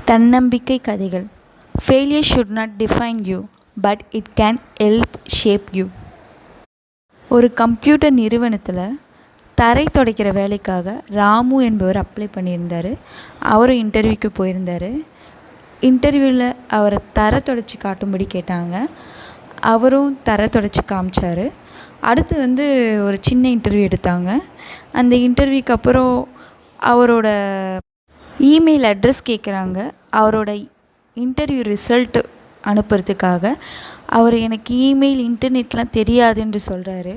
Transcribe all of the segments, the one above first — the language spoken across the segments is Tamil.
தன்னம்பிக்கை கதைகள். Failure should not define you, but it can help shape you. ஒரு கம்ப்யூட்டர் நிறுவனத்தில் தரை துடைக்கிற வேலைக்காக ராமு என்பவர் அப்ளை பண்ணியிருந்தார். அவரும் இன்டர்வியூக்கு போயிருந்தார். இன்டர்வியூவில் அவரை தரை துடைச்சி காட்டும்படி கேட்டாங்க. அவரும் தரை துடைச்சி காமிச்சார். அடுத்து ஒரு சின்ன இன்டர்வியூ எடுத்தாங்க. அந்த இன்டர்வியூக்கு அப்புறம் அவரோட இமெயில் அட்ரஸ் கேட்குறாங்க. அவரோட இன்டர்வியூ ரிசல்ட் அனுப்புறதுக்காக அவர் எனக்கு இமெயில் இன்டர்நெட்லாம் தெரியாதுன்னு சொல்கிறாரு.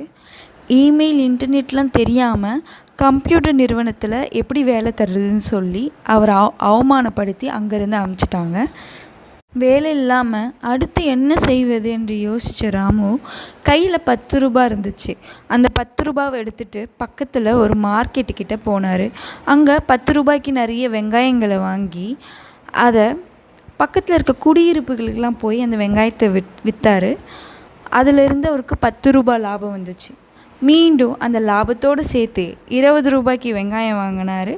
இமெயில் இன்டர்நெட்லாம் தெரியாமல் கம்ப்யூட்டர் நிறுவனத்தில் எப்படி வேலை தர்றதுன்னு சொல்லி அவரை அவமானப்படுத்தி அங்கேருந்து அனுப்பிச்சிட்டாங்க. வேலை இல்லாமல் அடுத்து என்ன செய்வது என்று யோசித்த ராமு கையில் 10 ரூபா இருந்துச்சு. அந்த 10 ரூபாவை எடுத்துகிட்டு பக்கத்தில் ஒரு மார்க்கெட்டுக்கிட்ட போனார். அங்கே 10 ரூபாய்க்கு நிறைய வெங்காயங்களை வாங்கி அதை பக்கத்தில் இருக்க குடியிருப்புகளுக்கெல்லாம் போய் அந்த வெங்காயத்தை விற்றார். அதிலிருந்து அவருக்கு 10 ரூபா லாபம் வந்துச்சு. மீண்டும் அந்த லாபத்தோடு சேர்த்து 20 ரூபாய்க்கு வெங்காயம் வாங்கினார்.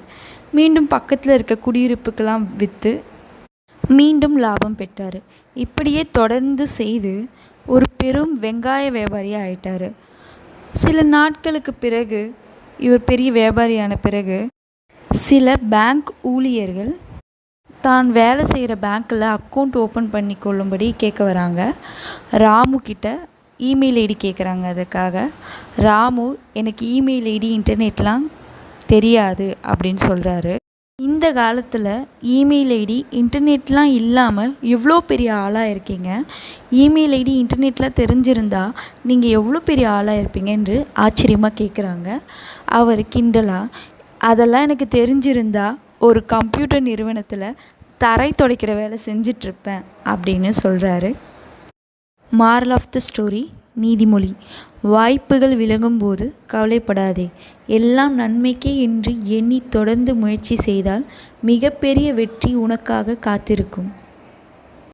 மீண்டும் பக்கத்தில் இருக்க குடியிருப்புக்கெல்லாம் விற்று மீண்டும் லாபம் பெற்றார். இப்படியே தொடர்ந்து செய்து ஒரு பெரும் வெங்காய வியாபாரியாக ஆயிட்டார். சில நாட்களுக்கு பிறகு இவர் பெரிய வியாபாரியான பிறகு சில பேங்க் ஊழியர்கள் தான் வேலை செய்கிற பேங்க்கில் அக்கௌண்ட் ஓப்பன் பண்ணி கொள்ளும்படி கேட்க வராங்க. ராமு கிட்ட இமெயில் ஐடி கேட்குறாங்க. அதுக்காக ராமு எனக்கு இமெயில் ஐடி இன்டர்நெட்லாம் தெரியாது அப்படின்னு சொல்கிறாரு. இந்த காலத்தில் இமெயில் ஐடி இன்டர்நெட்லாம் இல்லாமல் எவ்வளோ பெரிய ஆளாக இருக்கீங்க. இமெயில் ஐடி இன்டர்நெட்டில் தெரிஞ்சிருந்தா நீங்கள் எவ்வளோ பெரிய ஆளாக இருப்பீங்க என்று ஆச்சரியமாக கேட்குறாங்க. அவர் கிண்டலாக அதெல்லாம் எனக்கு தெரிஞ்சிருந்தா ஒரு கம்ப்யூட்டர் நிறுவனத்தில் தரை துடைக்கிற வேலை செஞ்சிட்ருப்பேன் அப்படின்னு சொல்கிறாரு. மாரல் ஆஃப் த ஸ்டோரி, நீதிமொழி. வாய்ப்புகள் விலகும்போது கவலைப்படாதே, எல்லாம் நன்மைக்கே என்று எண்ணி தொடர்ந்து முயற்சி செய்தால் மிகப்பெரிய வெற்றி உனக்காக காத்திருக்கும்.